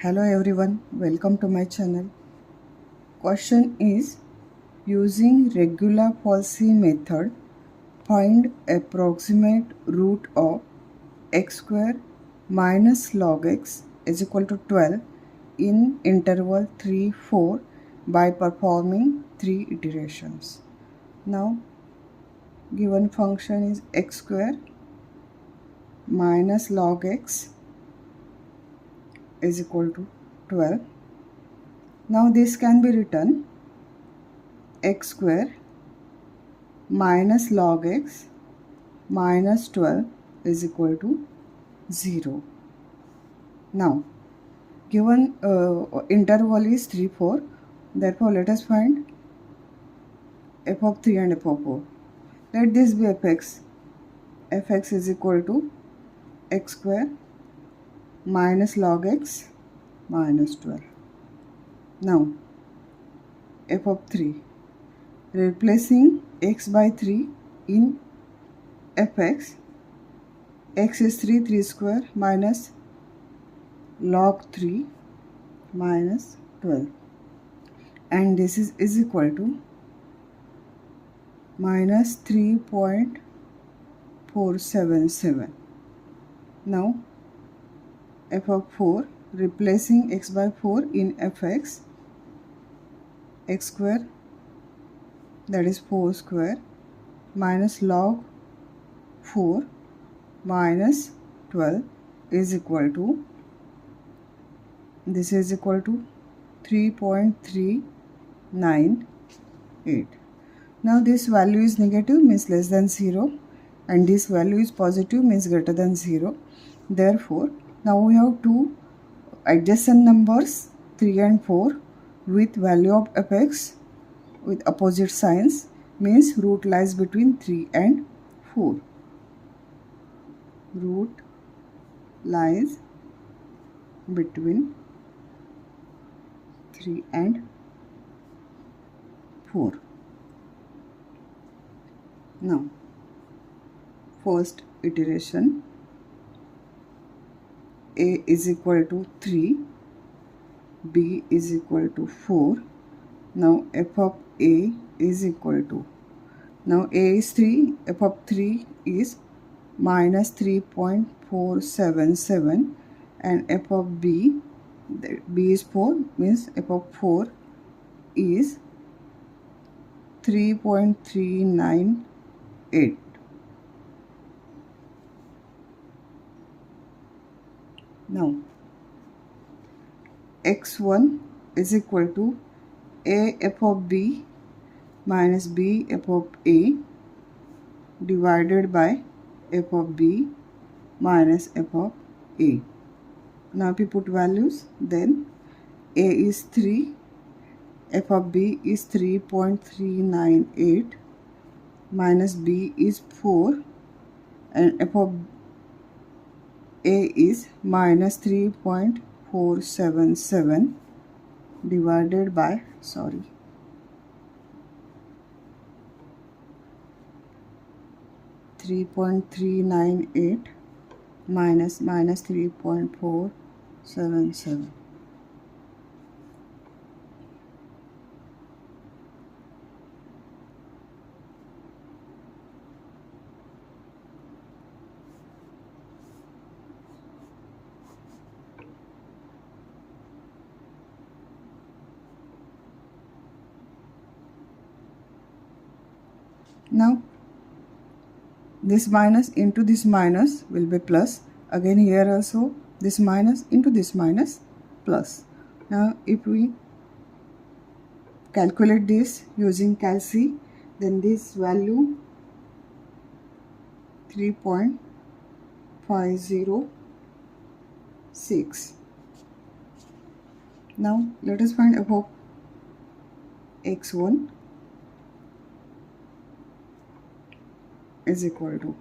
Hello everyone, welcome to my channel. Question is, using Regula Falsi method, find approximate root of x square minus log x is equal to 12 in interval 3, 4 by performing 3 iterations. Now, given function is x square minus log x is equal to 12. Now this can be written x square minus log x minus 12 is equal to 0. Now given interval is 3, 4, therefore let us find f of 3 and f of 4. Let this be fx. Fx is equal to x square minus log x minus 12. Now f of 3, replacing x by 3 in fx, x is 3 square minus log 3 minus 12, and this is equal to minus 3.477. Now f of 4, replacing x by 4 in fx, x square, that is 4 square, minus log 4 minus 12 is equal to, this is equal to 3.398. Now this value is negative, means less than 0, and this value is positive, means greater than 0. Therefore, now we have two adjacent numbers 3 and 4 with value of fx with opposite signs, means root lies between 3 and 4. Root lies between 3 and 4. Now first iteration, a is equal to 3, b is equal to 4. Now f of a is equal to, now a is 3, f of 3 is minus 3.477, and f of b is 4, means f of 4 is 3.398. Now x1 is equal to a f of b minus b f of a divided by f of b minus f of a. Now if you put values, then a is 3, f of b is 3.398, minus b is 4, and f of a is minus 3.477 divided by, 3.398 minus 3.477. Now this minus into this minus will be plus. Again here also this minus into this minus plus. Now if we calculate this using Calc, then this value 3.506. Now let us find f of x1 is equal to,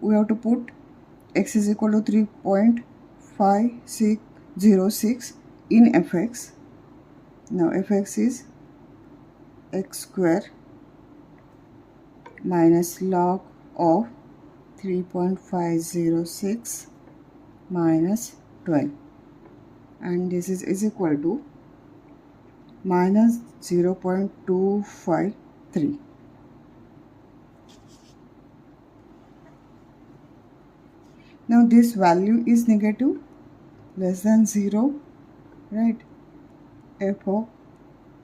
we have to put x is equal to 3.5606 in fx. Now fx is x square minus log of 3.506 minus 12. and this is equal to minus 0.253. Now this value is negative, less than 0, right? F of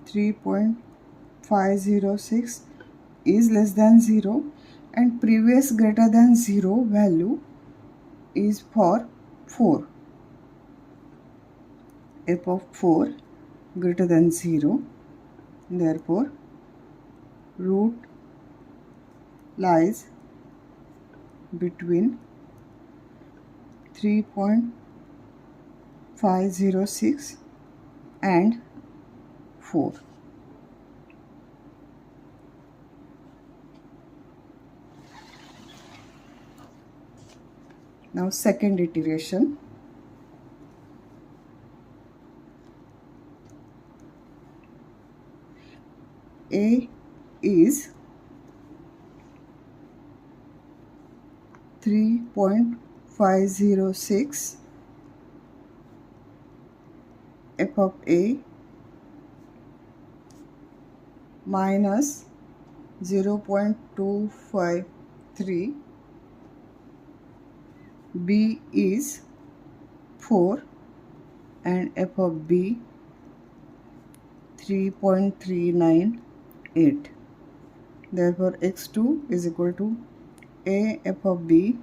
3.506 is less than 0 and previous greater than 0 value is for 4. F of 4 greater than 0, therefore root lies between 3.506 and 4. Now second iteration. A is 3.506, f of A minus 0.253, B is 4 and f of B 3.398. Therefore x2 is equal to A f of B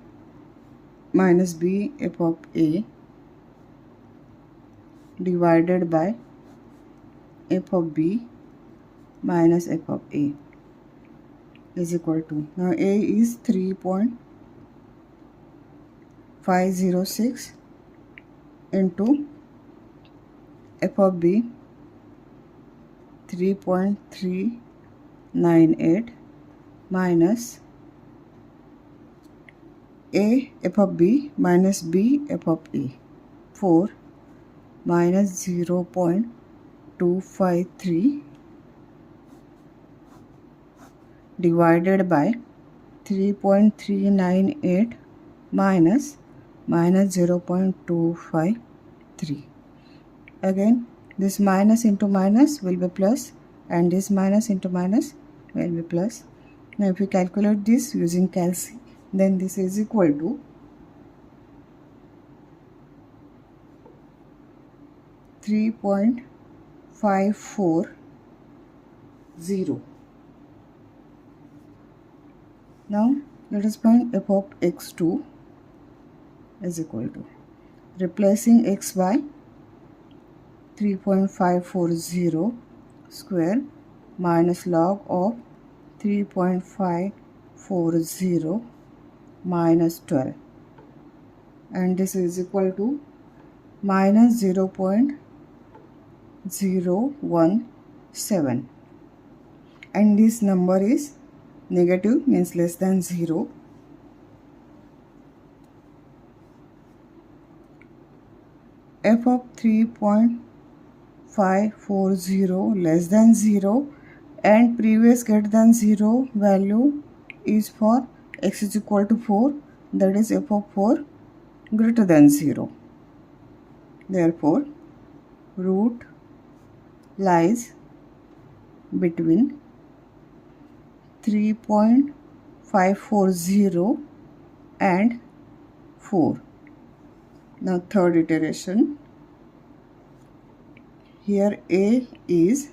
minus B f of A divided by f of B minus f of A is equal to, now A is 3.506 into f of B 3.398 minus A f of B minus B f of A, 4 minus 0.253 divided by 3.398 minus 0.253. Again this minus into minus will be plus and this minus into minus will be plus. Now if we calculate this using calc, then this is equal to 3.540. Now let us find f of x2 is equal to, replacing x by 3.540 square minus log of 3.540 minus 12, and this is equal to minus 0.017, and this number is negative, means less than 0. F of 3.540 less than 0 and previous greater than 0 value is for x is equal to 4, that is f of 4 greater than 0. Therefore root lies between 3.540 and 4. Now third iteration. Here A is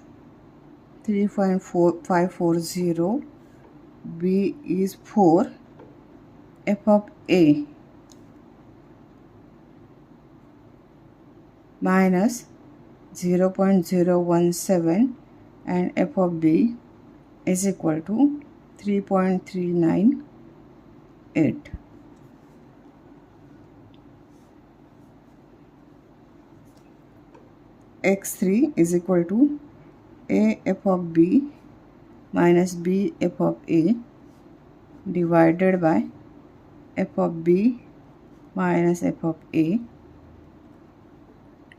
3.540, B is 4, f of A minus 0.017 and f of B is equal to 3.398. x3 is equal to A f of B minus B f of A divided by f of B minus f of A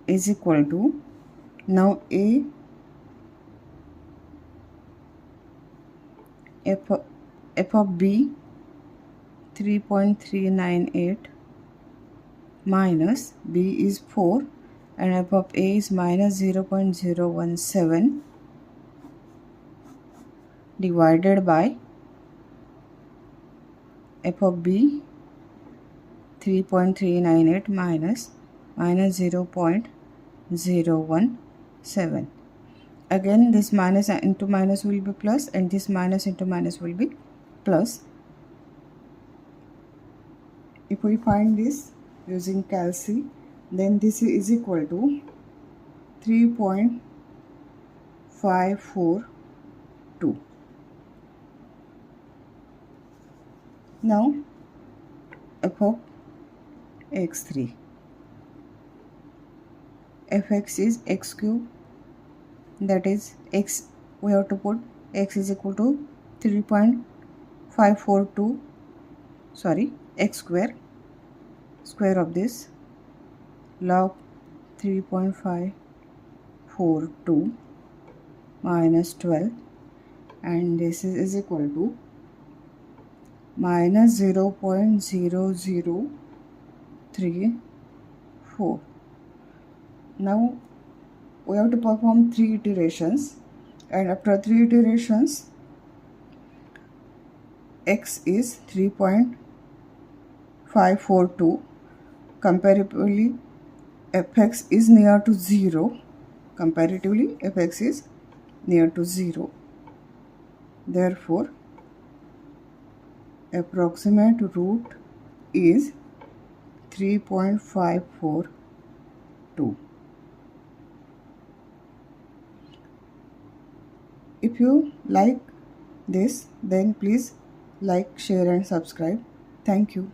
is equal to, now A f of B 3.398 minus B is 4 and f of a is minus 0.017 divided by f of b 3.398 minus 0.017. Again this minus into minus will be plus, and this minus into minus will be plus. If we find this using calci, then this is equal to 3.542. Now f of x3, fx is x cube, that is x, we have to put x is equal to 3.542, sorry, x square of this log 3.542 minus 12, and this is equal to minus 0.0034. Now we have to perform 3 iterations, and after 3 iterations x is 3.542. Comparatively fx is near to 0. Comparatively fx is near to 0. Therefore approximate root is 3.542. If you like this, then please like, share and subscribe. Thank you.